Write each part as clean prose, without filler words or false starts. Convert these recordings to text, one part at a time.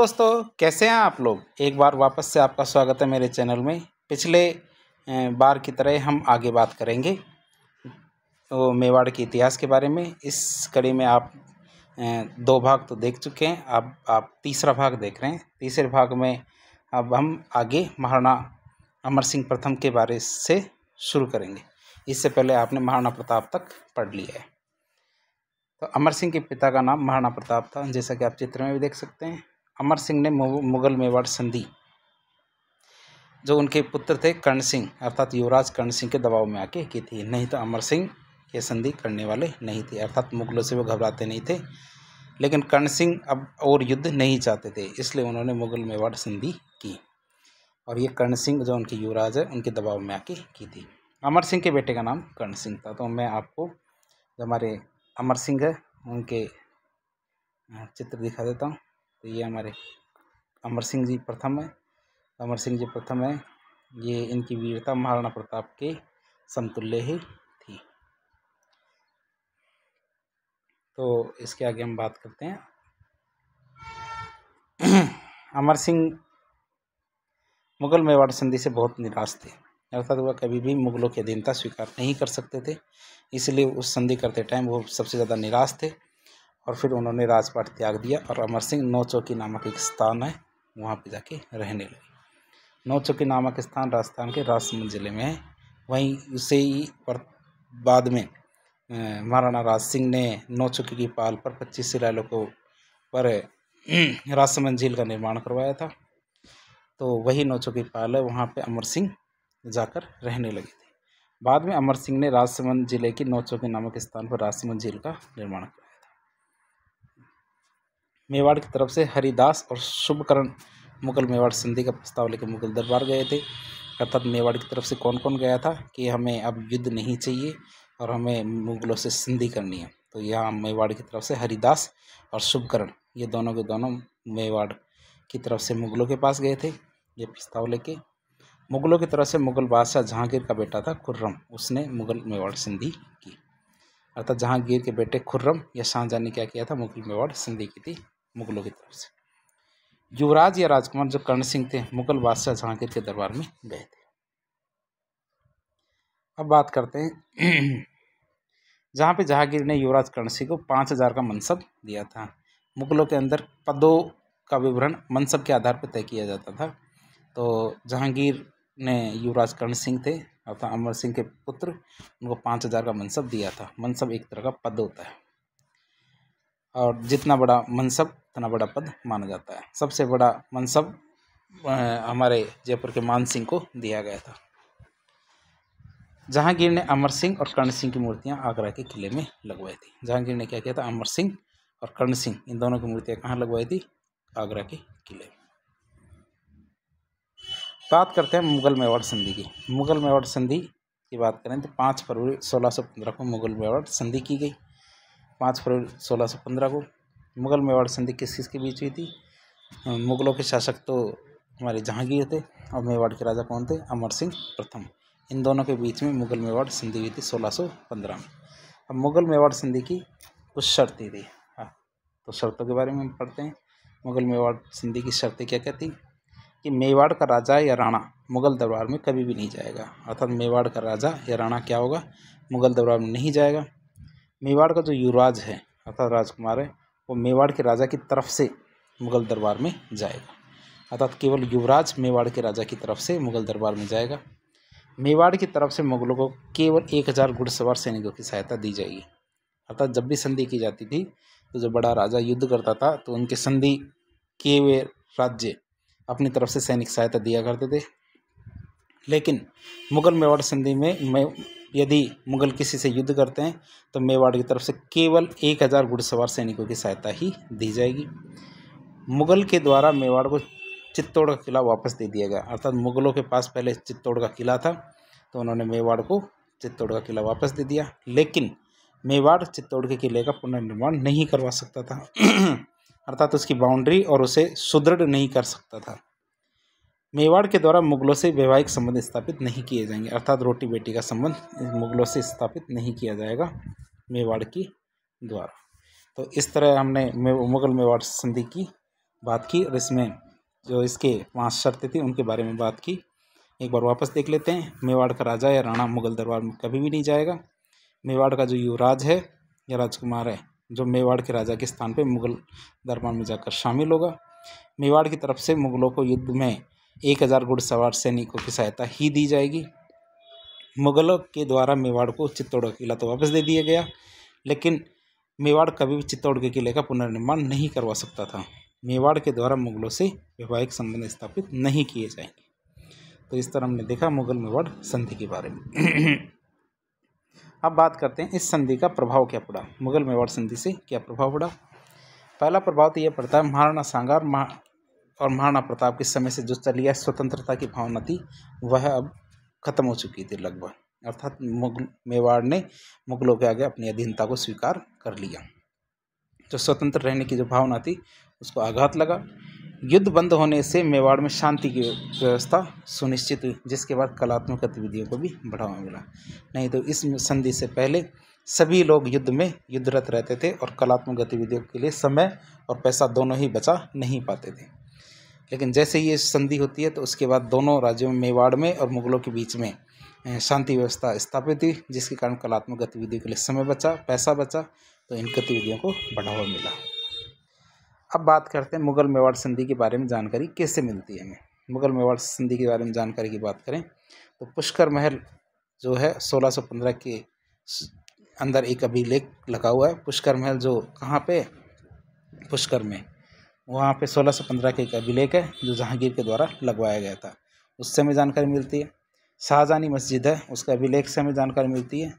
दोस्तों, कैसे हैं आप लोग। एक बार वापस से आपका स्वागत है मेरे चैनल में। पिछले बार की तरह हम आगे बात करेंगे तो मेवाड़ के इतिहास के बारे में। इस कड़ी में आप 2 भाग तो देख चुके हैं, अब आप तीसरा भाग देख रहे हैं। तीसरे भाग में अब हम आगे महाराणा अमर सिंह प्रथम के बारे से शुरू करेंगे। इससे पहले आपने महाराणा प्रताप तक पढ़ लिया है। तो अमर सिंह के पिता का नाम महाराणा प्रताप था, जैसा कि आप चित्र में भी देख सकते हैं। अमर सिंह ने मुगल मेवाड़ संधि, जो उनके पुत्र थे कर्ण सिंह अर्थात युवराज कर्ण सिंह के दबाव में आके की थी। नहीं तो अमर सिंह ये संधि करने वाले नहीं थे, अर्थात मुगलों से वो घबराते नहीं थे। लेकिन कर्ण सिंह अब और युद्ध नहीं चाहते थे, इसलिए उन्होंने मुगल मेवाड़ संधि की। और ये कर्ण सिंह जो उनके युवराज है, उनके दबाव में आके की थी। अमर सिंह के बेटे का नाम कर्ण सिंह था। तो मैं आपको जो हमारे अमर सिंह है उनके चित्र दिखा देता हूँ। तो ये हमारे अमर सिंह जी प्रथम है। अमर सिंह जी प्रथम है, ये इनकी वीरता महाराणा प्रताप के समतुल्य ही थी। तो इसके आगे हम बात करते हैं। अमर सिंह मुगल मेवाड़ संधि से बहुत निराश थे, अर्थात वह कभी भी मुगलों की अधीनता स्वीकार नहीं कर सकते थे। इसलिए उस संधि करते टाइम वो सबसे ज़्यादा निराश थे। और फिर उन्होंने राजपाट त्याग दिया और अमर सिंह नौचौकी नामक एक स्थान है, वहाँ पे जाके रहने लगे। नौचौकी नामक स्थान राजस्थान के राजसमंद जिले में है। वहीं उसे ही बाद में महाराणा राज सिंह ने नौचौकी की पाल पर 25 शिलालेखों पर राजसमंद झील का निर्माण करवाया था। तो वही नौचौकी पाल है, वहाँ पे अमर सिंह जाकर रहने लगे थे। बाद में अमर सिंह ने राजसमंद जिले की नौचौकी नामक स्थान पर राजसमंद झील का निर्माण करवाया था। मेवाड़ की तरफ से हरिदास और शुभकरण मुगल मेवाड़ संधि का प्रस्ताव लेकर मुगल दरबार गए थे। अर्थात मेवाड़ की तरफ से कौन कौन गया था कि हमें अब युद्ध नहीं चाहिए और हमें मुगलों से संधि करनी है। तो यहाँ मेवाड़ की तरफ से हरिदास और शुभकरण, ये दोनों के दोनों मेवाड़ की तरफ से मुगलों के पास गए थे ये प्रस्ताव लेके। मुगलों की तरफ से मुगल बादशाह जहांगीर का बेटा था खुर्रम, उसने मुगल मेवाड़ संधि की। अर्थात जहांगीर के बेटे खुर्रम या शाहजहां ने क्या किया था, मुगल मेवाड़ संधि की थी मुगलों की तरफ से। युवराज या राजकुमार जो कर्ण सिंह थे, मुगल बादशाह जहांगीर के दरबार में गए थे। अब बात करते हैं जहाँ पे जहांगीर ने युवराज कर्ण सिंह को 5000 का मनसब दिया था। मुगलों के अंदर पदों का विवरण मनसब के आधार पर तय किया जाता था। तो जहांगीर ने युवराज कर्ण सिंह थे अर्थात अमर सिंह के पुत्र, उनको 5000 का मनसब दिया था। मनसब एक तरह का पद होता है और जितना बड़ा मनसब उतना बड़ा पद माना जाता है। सबसे बड़ा मनसब हमारे जयपुर के मान सिंह को दिया गया था। जहांगीर ने अमर सिंह और कर्ण सिंह की मूर्तियां आगरा के किले में लगवाई थी। जहांगीर ने क्या किया था, अमर सिंह और कर्ण सिंह, इन दोनों की मूर्तियां कहाँ लगवाई थी, आगरा के किले में। बात करते हैं मुगल मेवाड़ संधि की। मुगल मेवाड़ संधि की बात करें तो 5 फरवरी 1615 को मुगल मेवाड़ संधि की गई। 5 फरवरी 1615 को मुगल मेवाड़ संधि किस किस के बीच हुई थी। मुगलों के शासक तो हमारे जहांगीर थे और मेवाड़ के राजा कौन थे, अमर सिंह प्रथम। इन दोनों के बीच में मुगल मेवाड़ संधि हुई थी 1615 में। अब मुगल मेवाड़ संधि की कुछ शर्तें थी। तो शर्तों के बारे में हम पढ़ते हैं। मुगल मेवाड़ संधि की शर्तें क्या क्या थी कि मेवाड़ का राजा या राणा मुगल दरबार में कभी भी नहीं जाएगा। अर्थात मेवाड़ का राजा या राणा क्या होगा, मुगल दरबार में नहीं जाएगा। मेवाड़ का जो युवराज है अर्थात राजकुमार है, वो मेवाड़ के राजा की तरफ से मुगल दरबार में जाएगा। अर्थात केवल युवराज मेवाड़ के राजा की तरफ से मुगल दरबार में जाएगा। मेवाड़ की तरफ से मुगलों को केवल 1000 घुड़सवार सैनिकों की सहायता दी जाएगी। अर्थात जब भी संधि की जाती थी तो जो बड़ा राजा युद्ध करता था तो उनके संधि किए हुए राज्य अपनी तरफ से सैनिक सहायता दिया करते थे। लेकिन मुगल मेवाड़ संधि में यदि मुगल किसी से युद्ध करते हैं तो मेवाड़ की तरफ से केवल 1000 घुड़सवार सैनिकों की सहायता ही दी जाएगी। मुगल के द्वारा मेवाड़ को चित्तौड़ का किला वापस दे दिया गया। अर्थात मुगलों के पास पहले चित्तौड़ का किला था तो उन्होंने मेवाड़ को चित्तौड़ का किला वापस दे दिया। लेकिन मेवाड़ चित्तौड़ के किले का पुनर्निर्माण नहीं करवा सकता था अर्थात उसकी बाउंड्री और उसे सुदृढ़ नहीं कर सकता था। मेवाड़ के द्वारा मुगलों से वैवाहिक संबंध स्थापित नहीं किए जाएंगे। अर्थात रोटी बेटी का संबंध मुगलों से स्थापित नहीं किया जाएगा मेवाड़ की द्वारा। तो इस तरह हमने मुगल मेवाड़ संधि की बात की और इसमें जो इसके 5 शर्तें थी उनके बारे में बात की। एक बार वापस देख लेते हैं। मेवाड़ का राजा या राणा मुगल दरबार में कभी भी नहीं जाएगा। मेवाड़ का जो युवराज है या राजकुमार है जो मेवाड़ के राजा के स्थान पे मुगल दरबार में जाकर शामिल होगा। मेवाड़ की तरफ से मुगलों को युद्ध में 1000 घुड़सवार सैनिकों की सहायता ही दी जाएगी। मुगलों के द्वारा मेवाड़ को चित्तौड़ का किला तो वापस दे दिया गया, लेकिन मेवाड़ कभी भी चित्तौड़ के किले का पुनर्निर्माण नहीं करवा सकता था। मेवाड़ के द्वारा मुगलों से वैवाहिक संबंध स्थापित नहीं किए जाएंगे। तो इस तरह हमने देखा मुगल मेवाड़ संधि के बारे में। अब बात करते हैं इस संधि का प्रभाव क्या पड़ा, मुगल मेवाड़ संधि से क्या प्रभाव पड़ा। पहला प्रभाव तो यह पड़ता है महाराणा सांगा और महाराणा प्रताप के समय से जो चली है स्वतंत्रता की भावना थी वह अब खत्म हो चुकी थी लगभग, अर्थात मेवाड़ ने मुगलों के आगे अपनी अधीनता को स्वीकार कर लिया। जो स्वतंत्र रहने की जो भावना थी उसको आघात लगा। युद्ध बंद होने से मेवाड़ में शांति की व्यवस्था सुनिश्चित हुई, जिसके बाद कलात्मक गतिविधियों को भी बढ़ावा मिला। नहीं तो इस संधि से पहले सभी लोग युद्ध में युद्धरत रहते थे और कलात्मक गतिविधियों के लिए समय और पैसा दोनों ही बचा नहीं पाते थे। लेकिन जैसे ही ये संधि होती है तो उसके बाद दोनों राज्यों में मेवाड़ में और मुगलों के बीच में शांति व्यवस्था स्थापित हुई, जिसके कारण कलात्मक गतिविधियों के लिए समय बचा, पैसा बचा, तो इन गतिविधियों को बढ़ावा मिला। अब बात करते हैं मुगल मेवाड़ संधि के बारे में जानकारी कैसे मिलती है हमें। मुगल मेवाड़ संधि के बारे में जानकारी की बात करें तो पुष्कर महल जो है 1615 के अंदर एक अभिलेख लगा हुआ है। पुष्कर महल जो कहाँ पे, पुष्कर में, वहाँ पे 1615 का एक अभिलेख है जो जहांगीर के द्वारा लगवाया गया था, उससे हमें जानकारी मिलती है। शाहजहानी मस्जिद है, उसका अभिलेख से हमें जानकारी मिलती है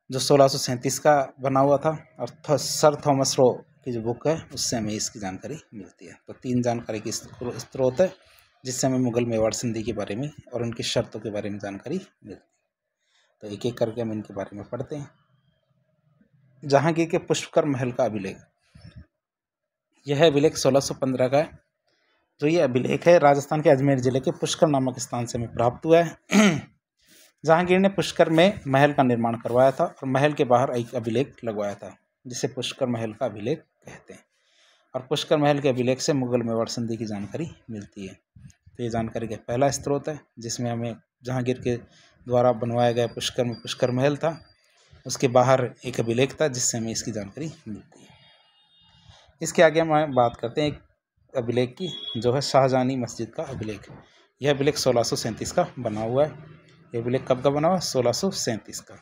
जो 1637 का बना हुआ था, और सर थॉमस रो की जो बुक है उससे हमें इसकी जानकारी मिलती है। तो 3 जानकारी की स्रोत है जिससे हमें मुगल मेवाड़ संधि के बारे में और उनकी शर्तों के बारे में जानकारी मिलती है। तो एक एक करके हम इनके बारे में पढ़ते हैं। जहांगीर के पुष्कर महल का अभिलेख, यह अभिलेख 1615 का है। जो ये अभिलेख है राजस्थान के अजमेर जिले के पुष्कर नामक स्थान से हमें प्राप्त हुआ है। जहांगीर ने पुष्कर में महल का निर्माण करवाया था और महल के बाहर एक अभिलेख लगवाया था जिसे पुष्कर महल का अभिलेख कहते हैं। और पुष्कर महल के अभिलेख से मुगल मेवाड़ संधि की जानकारी मिलती है। तो ये जानकारी का पहला स्रोत है जिसमें हमें जहांगीर के द्वारा बनवाया गया पुष्कर में पुष्कर महल था, उसके बाहर एक अभिलेख था जिससे हमें इसकी जानकारी मिलती है। इसके आगे हम बात करते हैं एक अभिलेख की जो है शाहजहानी मस्जिद का अभिलेख। यह अभिलेख 1637 का बना हुआ है। यह अभिलेख कब का बना हुआ है? 1637 का।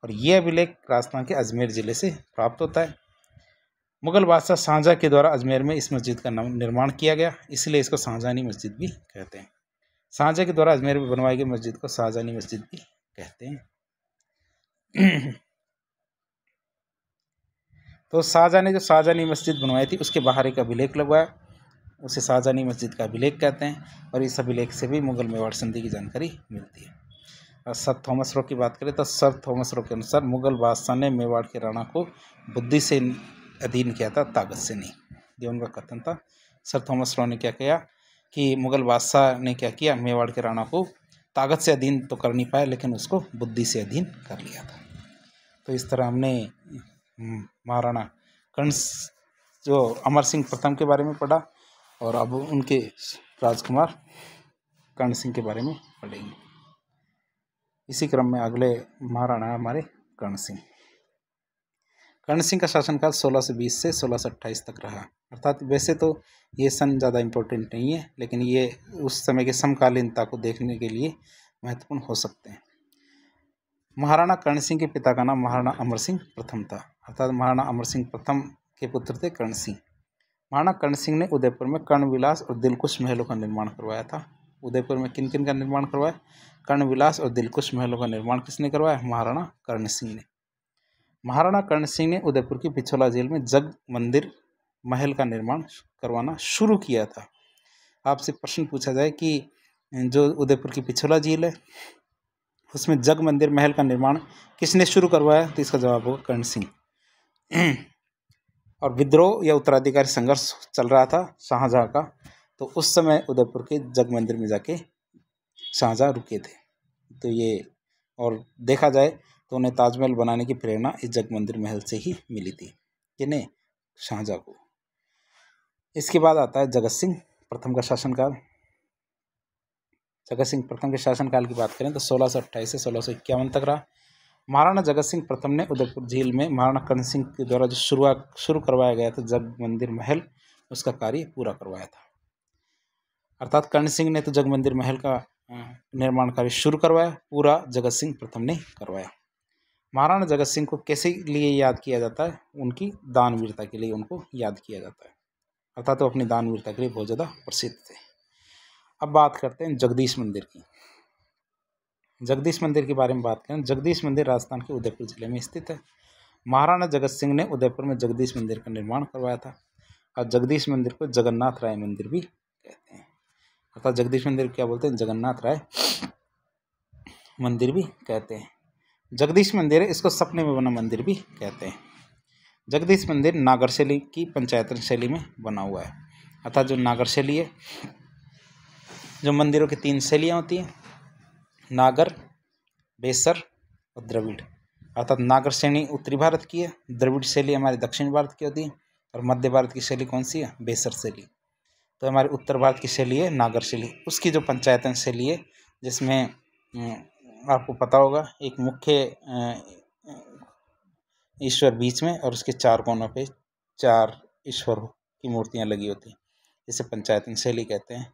और यह अभिलेख राजस्थान के अजमेर जिले से प्राप्त होता है। मुगल बादशाह शाहजहां के द्वारा अजमेर में इस मस्जिद का निर्माण किया गया, इसलिए इसको शाहजहानी मस्जिद भी कहते हैं। शाहजहां के द्वारा अजमेर में बनवाई गई मस्जिद को शाहजहानी मस्जिद भी कहते हैं। तो शाहजहां ने जो शाहजहानी मस्जिद बनवाई थी उसके बाहर एक अभिलेख लगवाया, उसे शाहजहानी मस्जिद का अभिलेख कहते हैं। और इस अभिलेख से भी मुगल मेवाड़ संधि की जानकारी मिलती है। और सर थॉमस रो की बात करें तो सर थॉमस रो के अनुसार मुगल बादशाह ने मेवाड़ के राणा को बुद्धि से अधीन किया था, ताकत से नहीं। ये उनका कथन था। सर थॉमस रो ने क्या किया कि मुगल बादशाह ने क्या किया, मेवाड़ के राणा को ताकत से अधीन तो कर नहीं पाया लेकिन उसको बुद्धि से अधीन कर लिया था। तो इस तरह हमने महाराणा कर्ण जो अमर सिंह प्रथम के बारे में पढ़ा और अब उनके राजकुमार कर्ण सिंह के बारे में पढ़ेंगे। इसी क्रम में अगले महाराणा हमारे कर्ण सिंह। कर्ण सिंह का शासनकाल 1620 से 1628 तक रहा। अर्थात वैसे तो ये सन ज़्यादा इम्पोर्टेंट नहीं है लेकिन ये उस समय के समकालीनता को देखने के लिए महत्वपूर्ण हो सकते हैं। महाराणा कर्ण सिंह के पिता का नाम महाराणा अमर सिंह प्रथम था। अर्थात महाराणा अमर सिंह प्रथम के पुत्र थे कर्ण सिंह। महाराणा कर्ण सिंह ने उदयपुर में कर्णविलास और दिलकुश महलों का निर्माण करवाया था। उदयपुर में किन किन का निर्माण करवाया? कर्णविलास और दिलकुश महलों का निर्माण किसने करवाया? महाराणा कर्ण सिंह ने। महाराणा कर्ण सिंह ने उदयपुर की पिछोला जेल में जग मंदिर महल का निर्माण करवाना शुरू किया था। आपसे प्रश्न पूछा जाए कि जो उदयपुर की पिछोला झील है उसमें जग मंदिर महल का निर्माण किसने शुरू करवाया, तो इसका जवाब होगा कर्ण सिंह। और विद्रोह या उत्तराधिकारी संघर्ष चल रहा था शाहजहां का, तो उस समय उदयपुर के जग मंदिर में जाके शाहजहां रुके थे। तो ये और देखा जाए तो उन्हें ताजमहल बनाने की प्रेरणा इस जग मंदिर महल से ही मिली थी। किन्हें? शाहजहां को। इसके बाद आता है जगत सिंह प्रथम का शासनकाल। जगत सिंह प्रथम के शासनकाल की बात करें तो 1628 से 1651 तक रहा। महाराणा जगत सिंह प्रथम ने उदयपुर झील में महाराणा कर्ण सिंह के द्वारा जो शुरू करवाया गया था जग मंदिर महल, उसका कार्य पूरा करवाया था। अर्थात कर्ण सिंह ने तो जग मंदिर महल का निर्माण कार्य शुरू करवाया, पूरा जगत सिंह प्रथम ने करवाया। महाराणा जगत सिंह को कैसे लिए याद किया जाता है? उनकी दानवीरता के लिए उनको याद किया जाता है, अर्थात वो अपनी दानवीरता के लिए बहुत ज़्यादा प्रसिद्ध थे। अब बात करते हैं जगदीश मंदिर की। जगदीश मंदिर के बारे में बात करें, जगदीश मंदिर राजस्थान के उदयपुर जिले में स्थित है। महाराणा जगत सिंह ने उदयपुर में जगदीश मंदिर का निर्माण करवाया था और जगदीश मंदिर को जगन्नाथ राय मंदिर भी कहते हैं। अर्थात जगदीश मंदिर क्या बोलते हैं? जगन्नाथ राय मंदिर भी कहते हैं। जगदीश मंदिर है, इसको सपने में बना मंदिर भी कहते हैं। जगदीश मंदिर नागर शैली की पंचायतन शैली में बना हुआ है। अर्थात जो नागर शैली है, जो मंदिरों की 3 शैलियाँ होती हैं, नागर, बेसर और द्रविड़। अर्थात नागर शैली उत्तरी भारत की है, द्रविड़ शैली हमारे दक्षिण भारत की होती है और मध्य भारत की शैली कौन सी है? बेसर शैली। तो हमारे उत्तर भारत की शैली है नागर शैली। उसकी जो पंचायतन शैली है, जिसमें आपको पता होगा एक मुख्य ईश्वर बीच में और उसके 4 कोनों पे 4 ईश्वर की मूर्तियां लगी होती हैं, इसे पंचायतन शैली कहते हैं।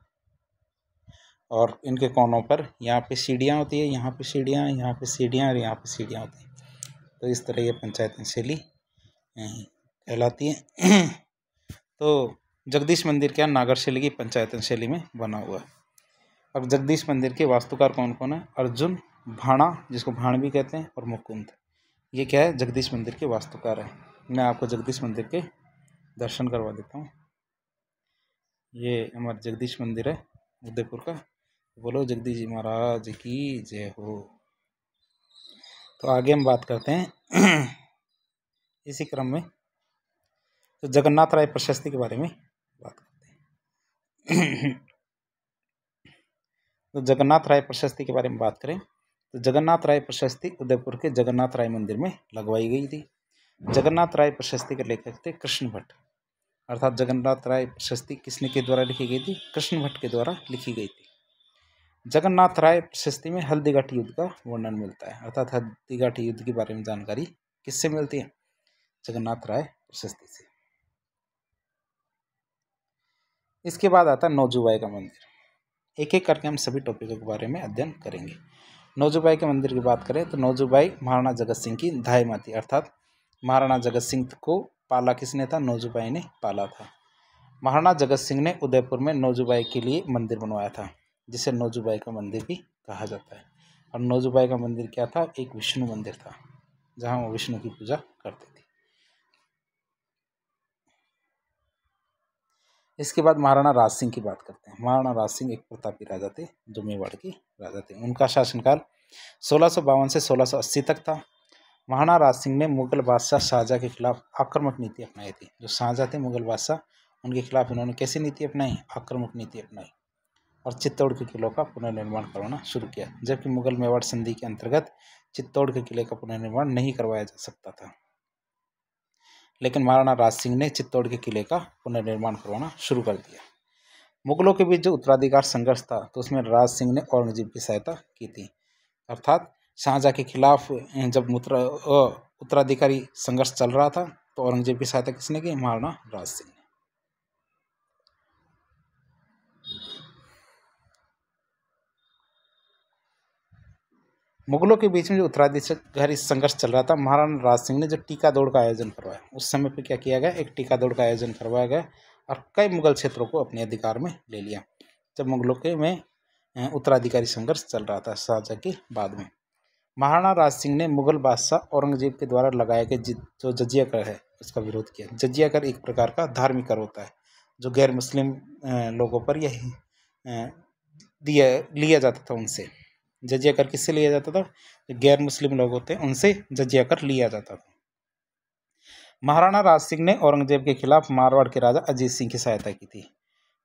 और इनके कोनों पर यहाँ पे सीढ़ियाँ होती है, यहाँ पे सीढ़ियाँ, यहाँ पे सीढ़ियाँ और यहाँ पे सीढ़ियाँ होती हैं। तो इस तरह ये पंचायतन शैली कहलाती है। तो जगदीश मंदिर क्या नागर शैली की पंचायतन शैली में बना हुआ है। अब जगदीश मंदिर के वास्तुकार कौन कौन है? अर्जुन, भाणा, जिसको भाण भी कहते हैं, और मुकुंद, ये क्या है? जगदीश मंदिर के वास्तुकार है। मैं आपको जगदीश मंदिर के दर्शन करवा देता हूँ। ये हमारा जगदीश मंदिर है उदयपुर का। बोलो जगदीश जी महाराज की जय हो। तो आगे हम बात करते हैं इसी क्रम में तो जगन्नाथ राय प्रशस्ति के बारे में बात करते हैं। तो जगन्नाथ राय प्रशस्ति के बारे में बात करें तो जगन्नाथ राय प्रशस्ति उदयपुर के जगन्नाथ राय मंदिर में लगवाई गई थी। जगन्नाथ राय प्रशस्ति के लेखक थे कृष्ण भट्ट। अर्थात जगन्नाथ राय प्रशस्ति किसने के द्वारा लिखी गई थी? कृष्ण भट्ट के द्वारा लिखी गई थी। जगन्नाथ राय प्रशस्ति में हल्दीघाटी युद्ध का वर्णन मिलता है। अर्थात हल्दीघाटी युद्ध के बारे में जानकारी किससे मिलती है? जगन्नाथ राय प्रशस्ति से। इसके बाद आता है नौजूबाई का मंदिर। एक एक करके हम सभी टॉपिकों के बारे में अध्ययन करेंगे। नौजूबाई के मंदिर की बात करें तो नौजूबाई महाराणा जगत सिंह की दाई माँ थी। अर्थात महाराणा जगत सिंह को पाला किसने था? नौजूबाई ने पाला था। महाराणा जगत सिंह ने उदयपुर में नौजूबाई के लिए मंदिर बनवाया था, जिसे नौजूबाई का मंदिर भी कहा जाता है। और नौजूबाई का मंदिर क्या था? एक विष्णु मंदिर था, जहाँ वो विष्णु की पूजा करते थे। इसके बाद महाराणा राज सिंह की बात करते हैं। महाराणा राज सिंह एक प्रतापी राजा थे, जो मेवाड़ के राजा थे। उनका शासनकाल 1652 से 1680 तक था। महाराणा राज सिंह ने मुगल बादशाह शाहजहाँ के खिलाफ आक्रामक नीति अपनाई थी। जो शाहजहाँ थे मुगल बादशाह, उनके खिलाफ इन्होंने कैसी नीति अपनाई? आक्रामक नीति अपनाई और चित्तौड़ के किलों का पुनर्निर्माण करवाना शुरू किया, जबकि मुगल मेवाड़ संधि के अंतर्गत चित्तौड़ के किले का पुनर्निर्माण नहीं करवाया जा सकता था। लेकिन महाराणा राज सिंह ने चित्तौड़ के किले का पुनर्निर्माण करवाना शुरू कर दिया। मुगलों के बीच जो उत्तराधिकार संघर्ष था, तो उसमें राज सिंह ने औरंगजेब की सहायता की थी। अर्थात शाहजहाँ के खिलाफ जब उत्तराधिकारी संघर्ष चल रहा था, तो औरंगजेब की सहायता किसने की? महाराणा राज सिंह ने। मुगलों के बीच में जो उत्तराधिकारी संघर्ष चल रहा था, महाराणा राज सिंह ने जो टीका दौड़ का आयोजन करवाया, उस समय पे क्या किया गया? एक टीका दौड़ का आयोजन करवाया गया और कई मुगल क्षेत्रों को अपने अधिकार में ले लिया, जब मुगलों के में उत्तराधिकारी संघर्ष चल रहा था शाहजहाँ के बाद में। महाराणा राज सिंह ने मुगल बादशाह औरंगजेब के द्वारा लगाए गए जो जजिया कर है, उसका विरोध किया। जजिया कर एक प्रकार का धार्मिक कर होता है, जो गैर मुस्लिम लोगों पर यह लिया जाता था। उनसे जजिया कर किससे लिया जाता था? जो गैर मुस्लिम लोग होते हैं, उनसे जजिया कर लिया जाता था। महाराणा राज सिंह ने औरंगजेब के खिलाफ मारवाड़ के राजा अजीत सिंह की सहायता की थी।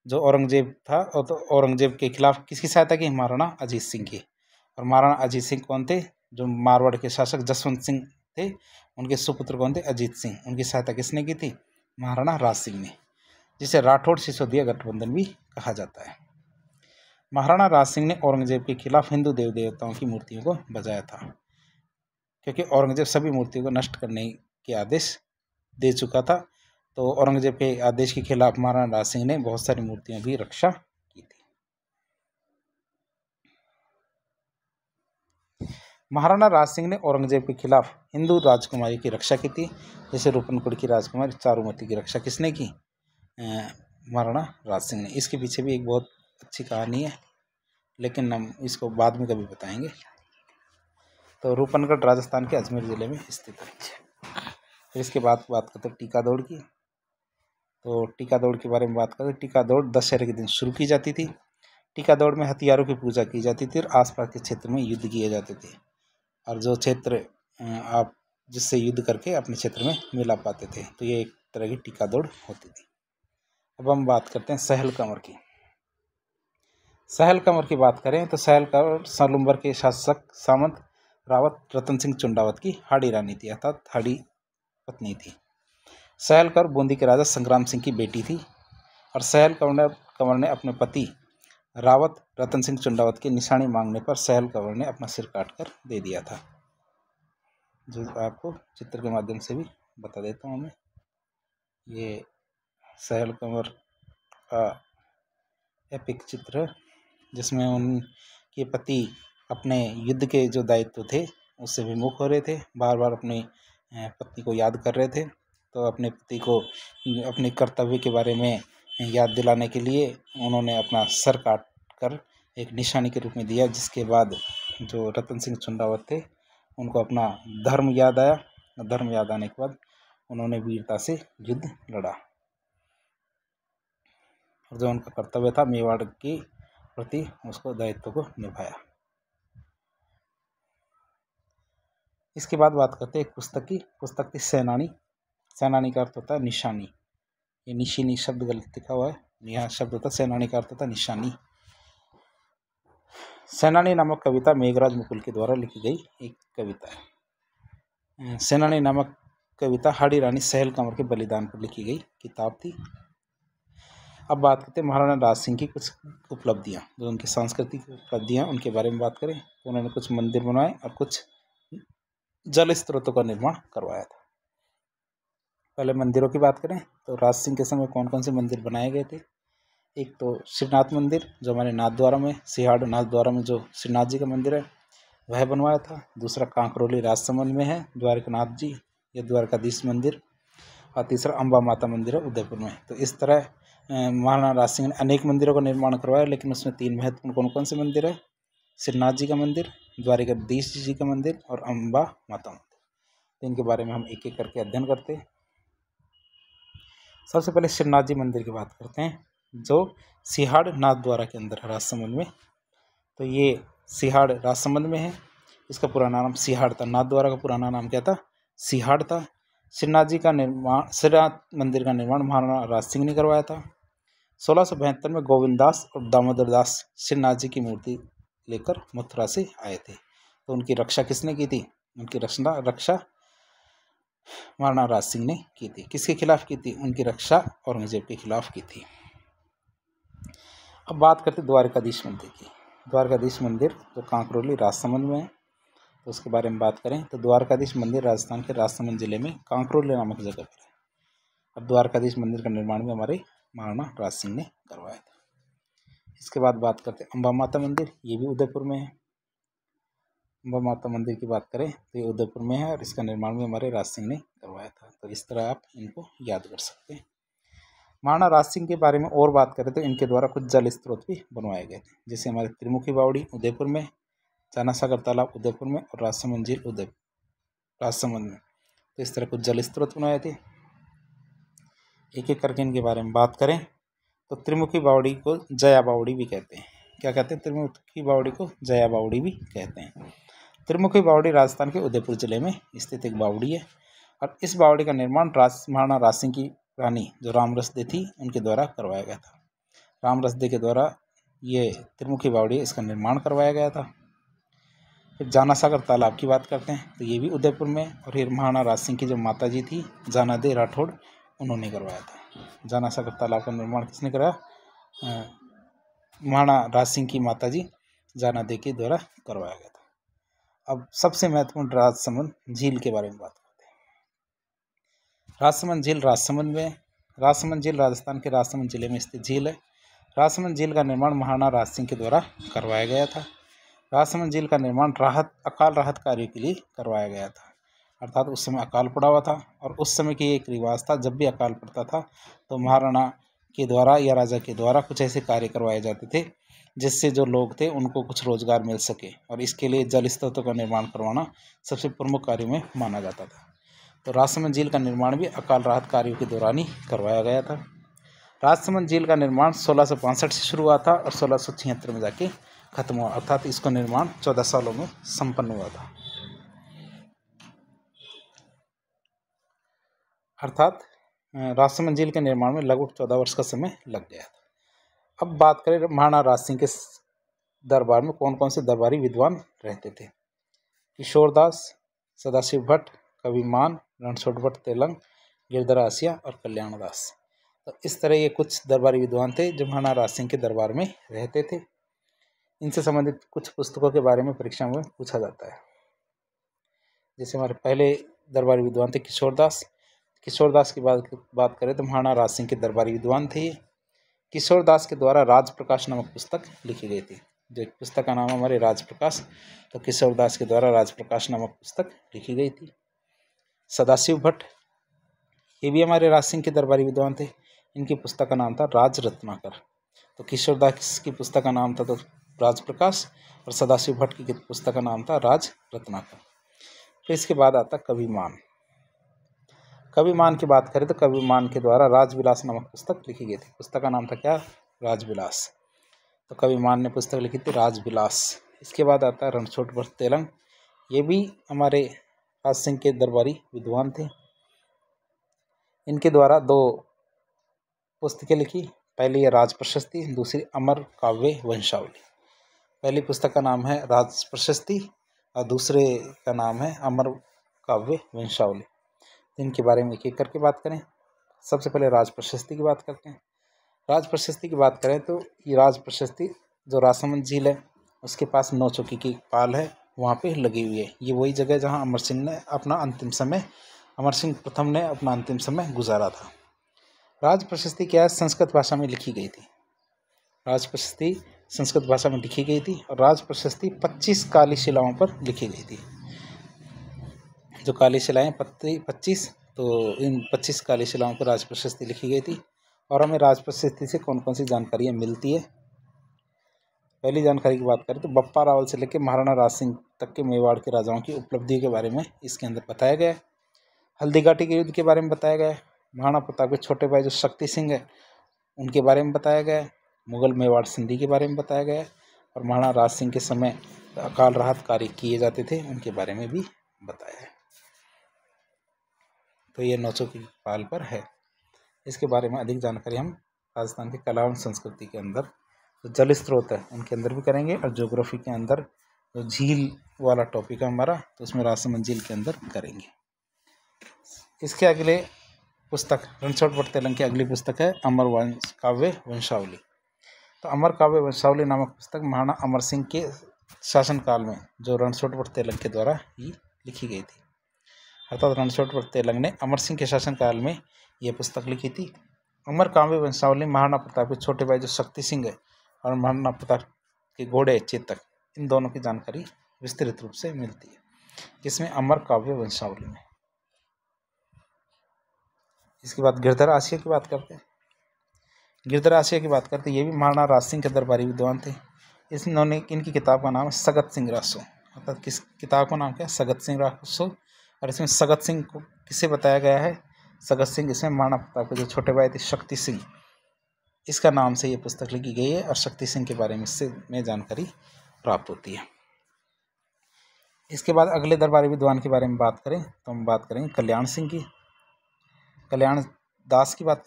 जो औरंगजेब था, और तो औरंगजेब के खिलाफ किसकी सहायता की? महाराणा अजीत सिंह की। और महाराणा अजीत सिंह कौन थे? जो मारवाड़ के शासक जसवंत सिंह थे, उनके सुपुत्र कौन थे? अजीत सिंह। उनकी सहायता किसने की थी? महाराणा राज सिंह ने। जिसे राठौड़ सिसोदिया गठबंधन भी कहा जाता है। महाराणा राज सिंह ने औरंगजेब के खिलाफ हिंदू देव देवताओं की मूर्तियों को बचाया था, क्योंकि औरंगजेब सभी मूर्तियों को नष्ट करने के आदेश दे चुका था। तो औरंगजेब के आदेश के खिलाफ महाराणा राज सिंह ने बहुत सारी मूर्तियों की रक्षा की थी। महाराणा राज सिंह ने औरंगजेब के खिलाफ हिंदू राजकुमारी की रक्षा की थी, जैसे रूपनकुंड की राजकुमारी चारुमती की रक्षा किसने की? महाराणा राज सिंह ने। इसके पीछे भी एक बहुत अच्छी कहानी है, लेकिन हम इसको बाद में कभी बताएंगे। तो रूपनगढ़ राजस्थान के अजमेर जिले में स्थित है। फिर इसके बाद बात करते हैं टीका दौड़ की। तो टीका दौड़ के बारे में बात करें। टीका दौड़ दशहरे के दिन शुरू की जाती थी। टीका दौड़ में हथियारों की पूजा की जाती थी और आसपास के क्षेत्र में युद्ध किए जाते थे, और जो क्षेत्र आप जिससे युद्ध करके अपने क्षेत्र में मिला पाते थे, तो ये एक तरह की टीका दौड़ होती थी। अब हम बात करते हैं सहल कंवर की। सहल कंवर की बात करें तो सहल कंवर सलुम्बर के शासक सामंत रावत रतन सिंह चुंडावत की हाड़ी रानी थी, अर्थात हाड़ी पत्नी थी। सहल कंवर बूंदी के राजा संग्राम सिंह की बेटी थी, और सहल कंवर ने अपने पति रावत रतन सिंह चुंडावत की निशानी मांगने पर सहल कंवर ने अपना सिर काटकर दे दिया था, जो आपको चित्र के माध्यम से भी बता देता हूँ मैं। ये सहल कंवर का एपिक चित्र है, जिसमें उनके पति अपने युद्ध के जो दायित्व थे उससे विमुख हो रहे थे, बार बार अपनी पत्नी को याद कर रहे थे। तो अपने पति को अपने कर्तव्य के बारे में याद दिलाने के लिए उन्होंने अपना सर काट कर एक निशानी के रूप में दिया, जिसके बाद जो रतन सिंह चुंडावत थे उनको अपना धर्म याद आया। धर्म याद आने के बाद उन्होंने वीरता से युद्ध लड़ा, और जो उनका कर्तव्य था मेवाड़ के प्रति उसको दायित्व को निभाया। इसके बाद बात करते हैं एक पुस्तक की। पुस्तक थी सेनानी। सेनानी का अर्थ होता है निशानी। ये निशानी शब्द गलत लिखा हुआ है, यहाँ शब्द होता है सेनानी का अर्थ होता है निशानी। सेनानी नामक कविता मेघराज मुकुल के द्वारा लिखी गई एक कविता है। सेनानी नामक कविता हाड़ी रानी सहल कंवर के बलिदान पर लिखी गई किताब थी। अब बात करते हैं महाराणा राज सिंह की कुछ उपलब्धियाँ, जो उनकी सांस्कृतिक उपलब्धियाँ उनके बारे में बात करें तो उन्होंने कुछ मंदिर बनवाए और कुछ जल स्रोतों का निर्माण करवाया था। पहले मंदिरों की बात करें तो राज सिंह के समय कौन कौन से मंदिर बनाए गए थे। एक तो श्रीनाथ मंदिर, जो हमारे नाथद्वारा में सिहाड़ नाथद्वारा में जो श्रीनाथ जी का मंदिर है वह बनवाया था। दूसरा कांकरोली राजसमंद में है द्वारकानाथ जी या द्वारकाधीश मंदिर, और तीसरा अम्बा माता मंदिर है उदयपुर में। तो इस तरह महाराणा राज सिंह ने अनेक मंदिरों का निर्माण करवाया, लेकिन उसमें तीन महत्वपूर्ण कौन कौन से मंदिर है? श्रीनाथ जी का मंदिर, द्वारकाधीश जी का मंदिर और अम्बा माता मंदिर। तो इनके बारे में हम एक एक करके अध्ययन करते हैं। सबसे पहले श्रीनाथ जी मंदिर की बात करते हैं, जो सिहाड़ नाथद्वारा के अंदर है राजसमंद में। तो ये सिहाड़ राजसमंद में है। इसका पुराना नाम सिहाड़ था। नाथद्वारा का पुराना नाम क्या था? सिहाड़ था। श्रीनाथ जी का निर्माण, श्रीनाथ मंदिर का निर्माण महाराणा राज सिंह ने करवाया था। 1672 में गोविंद दास और दामोदर दास श्रीनाथ जी की मूर्ति लेकर मथुरा से आए थे। तो उनकी रक्षा किसने की थी? उनकी रक्षा महाराणा राज सिंह ने की थी। किसके खिलाफ की थी? उनकी रक्षा औरंगजेब के खिलाफ की थी। अब बात करते द्वारकाधीश मंदिर की। द्वारकाधीश मंदिर जो कांकरोली राजसमंद में है, तो उसके बारे में बात करें तो द्वारकाधीश मंदिर राजस्थान के राजसमंद जिले में कांकरोली नामक जगह पर है। अब द्वारकाधीश मंदिर का निर्माण भी हमारे महाराणा राज सिंह ने करवाया था। इसके बाद बात करते हैं अम्बा माता मंदिर। ये भी उदयपुर में है। अम्बा माता मंदिर की बात करें तो ये उदयपुर में है, और इसका निर्माण भी हमारे राज सिंह ने करवाया था। तो इस तरह आप इनको याद कर सकते हैं। महाराणा राज सिंह के बारे में और बात करें तो इनके द्वारा कुछ जल स्रोत भी बनवाए गए थे, जैसे हमारे त्रिमुखी बावड़ी उदयपुर में, जाना सागर तालाब उदयपुर में और राजसमंद झील राजसमंद में। तो इस तरह कुछ जल स्रोत बनवाए थे। एक एक करके इनके बारे में बात करें तो त्रिमुखी बावड़ी को जया बावड़ी भी कहते हैं। क्या कहते हैं? त्रिमुखी बावड़ी को जया बावड़ी भी कहते हैं। त्रिमुखी बावड़ी राजस्थान के उदयपुर जिले में स्थित एक बावड़ी है, और इस बावड़ी का निर्माण महाराणा राज सिंह की रानी जो रामरसदे थी उनके द्वारा करवाया गया था। रामरसदे के द्वारा ये त्रिमुखी बावड़ी इसका निर्माण करवाया गया था। फिर जाना सागर तालाब की बात करते हैं तो ये भी उदयपुर में, और फिर महाराणा राज सिंह की जो माता जी थी जाना दे राठौड़, उन्होंने करवाया था। जाना सागर तालाब का निर्माण किसने कराया? महाराणा राज सिंह की माताजी जाना दे के द्वारा करवाया गया था। अब सबसे महत्वपूर्ण राजसमंद झील के बारे में बात करते हैं। राजसमंद झील राजसमंद झील राजस्थान के राजसमंद जिले में स्थित झील है। राजसमंद झील का निर्माण महाराणा राज सिंह के द्वारा करवाया गया था। राजसमंद झील का निर्माण अकाल राहत कार्य के लिए करवाया गया था। अर्थात उस समय अकाल पड़ा हुआ था और उस समय की एक रिवाज था, जब भी अकाल पड़ता था तो महाराणा के द्वारा या राजा के द्वारा कुछ ऐसे कार्य करवाए जाते थे जिससे जो लोग थे उनको कुछ रोजगार मिल सके, और इसके लिए जल स्रोतों का निर्माण करवाना सबसे प्रमुख कार्य में माना जाता था। तो राजसमंद झील का निर्माण भी अकाल राहत कार्यों के दौरान ही करवाया गया था। राजसमंद झील का निर्माण 1665 से शुरू हुआ था और 1676 में जाके खत्म हुआ, अर्थात इसका निर्माण 14 सालों में संपन्न हुआ था। अर्थात राजसमंद झील के निर्माण में लगभग 14 वर्ष का समय लग गया था। अब बात करें महाराणा राज सिंह के दरबार में कौन कौन से दरबारी विद्वान रहते थे। किशोरदास, सदाशिव भट्ट, कविमान, रणछोड़ भट्ट तेलंग, गिरधर आसिया और कल्याणदास। तो इस तरह ये कुछ दरबारी विद्वान थे जो महाराणा राज सिंह के दरबार में रहते थे। इनसे संबंधित कुछ पुस्तकों के बारे में परीक्षा में पूछा जाता है। जैसे हमारे पहले दरबारी विद्वान थे किशोरदास। किशोरदास की बात करें तो महाराणा राज सिंह के दरबारी विद्वान थे ये। किशोरदास के द्वारा राजप्रकाश नामक पुस्तक लिखी गई थी। जो पुस्तक का नाम है हमारे राजप्रकाश, तो किशोरदास के द्वारा राजप्रकाश नामक पुस्तक लिखी गई थी। सदाशिव भट्ट, ये भी हमारे राज सिंह के दरबारी विद्वान थे। इनकी पुस्तक का नाम था राज रत्नाकर। तो किशोरदास की पुस्तक का नाम था तो राजप्रकाश और सदाशिव भट्ट की पुस्तक का नाम था राज रत्नाकर। फिर इसके बाद आता कविमान। कविमान की बात करें तो कविमान के द्वारा राजविलास नामक पुस्तक लिखी गई थी। पुस्तक का नाम था क्या? राजविलास। तो कविमान ने पुस्तक लिखी थी राजविलास। इसके बाद आता है रणछोड़ भट्ट तेलंग। ये भी हमारे राज सिंह के दरबारी विद्वान थे। इनके द्वारा 2 पुस्तकें लिखी। पहली है राज प्रशस्ति, दूसरी अमर काव्य वंशावली। पहली पुस्तक का नाम है राज प्रशस्ति और दूसरे का नाम है अमर काव्य वंशावली। इनके बारे में एक एक करके बात करें। सबसे पहले राज प्रशस्ति की बात करते हैं। राज प्रशस्ति की बात करें तो ये राज प्रशस्ति जो राजसमंद झील है उसके पास नौचौकी की पाल है, वहाँ पे लगी हुई है। ये वही जगह जहाँ अमर सिंह प्रथम ने अपना अंतिम समय गुजारा था। राज प्रशस्ति क्या है? संस्कृत भाषा में लिखी गई थी। राज प्रशस्ति संस्कृत भाषा में लिखी गई थी और राज प्रशस्ति 25 काली शिलाओं पर लिखी गई थी। जो काली शिलाएँ 25, तो इन 25 काली शिलाओं पर राज प्रशस्ति लिखी गई थी। और हमें राज प्रशस्ति से कौन कौन सी जानकारियाँ मिलती है। पहली जानकारी की बात करें तो बप्पा रावल से लेकर महाराणा राज सिंह तक के मेवाड़ के राजाओं की उपलब्धियों के बारे में इसके अंदर बताया गया है। हल्दीघाटी के युद्ध के बारे में बताया गया है। महाराणा प्रताप के छोटे भाई जो शक्ति सिंह है उनके बारे में बताया गया है। मुगल मेवाड़ संधि के बारे में बताया गया है और महाराणा राज सिंह के समय अकाल राहत कार्य किए जाते थे उनके बारे में भी बताया है। तो ये नौचौकी की पाल पर है। इसके बारे में अधिक जानकारी हम राजस्थान के कला एवं संस्कृति के अंदर जो जल स्रोत है उनके अंदर भी करेंगे, और ज्योग्राफी के अंदर जो झील वाला टॉपिक है हमारा तो उसमें राजसमंद झील के अंदर करेंगे। इसके अगले पुस्तक रणछोड़ भट्ट तेलंग की अगली पुस्तक है अमर काव्य वंशावली। तो अमर काव्य वंशावली नामक पुस्तक महाराणा अमर सिंह के शासनकाल में जो रणछोड़ भट्ट तेलंग के द्वारा ही लिखी गई थी। अर्थात रणछोड़ भट्ट तेलंग ने अमर सिंह के शासनकाल में यह पुस्तक लिखी थी। अमर काव्य वंशावली महाराणा प्रताप के छोटे भाई जो शक्ति सिंह है और महाराणा प्रताप के घोड़े चेतक, इन दोनों की जानकारी विस्तृत रूप से मिलती है जिसमें अमर काव्य वंशावली में। इसके बाद गिरधर आसिया की बात करते हैं। गिरधर आसिया की बात करते ये भी महाराणा राज सिंह के दरबारी विद्वान थे। इनकी किताब का नाम है सगत सिंह रासो। अर्थात किस किताब का नाम क्या है? सगत सिंह रासो। और इसमें सगत सिंह को किसे बताया गया है? सगत सिंह इसमें महाराणा प्रताप के जो छोटे भाई थे शक्ति सिंह, इसका नाम से ये पुस्तक लिखी गई है और शक्ति सिंह के बारे में इससे जानकारी प्राप्त होती है। इसके बाद अगले दरबारी विद्वान के बारे में बात करें तो हम बात करेंगे कल्याण सिंह की। कल्याण दास की बात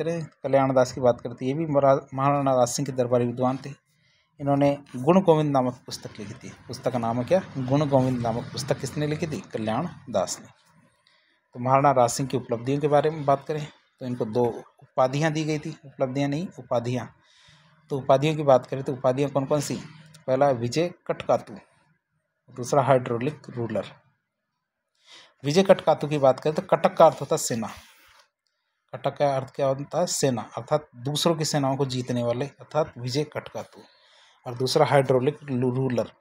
करते ये भी महाराणा राज सिंह के दरबारी विद्वान थे। इन्होंने गुण गोविंद नामक पुस्तक लिखी थी। पुस्तक का नाम है क्या? गुण गोविंद नामक पुस्तक किसने लिखी थी? कल्याण दास ने। तो महाराणा राज सिंह की उपलब्धियों के बारे में बात करें तो इनको 2 उपाधियाँ दी गई थी, उपलब्धियाँ नहीं, उपाधियाँ। तो उपाधियों की बात करें तो उपाधियाँ कौन कौन सी? पहला विजय कटकातु, दूसरा हाइड्रोलिक रूलर। विजय कटकातु की बात करें तो कटक का अर्थ होता है सेना। कटक का अर्थ क्या होता है? सेना, अर्थात दूसरों की सेनाओं को जीतने वाले, अर्थात विजय कटकातु। और दूसरा हाइड्रोलिक रूलर।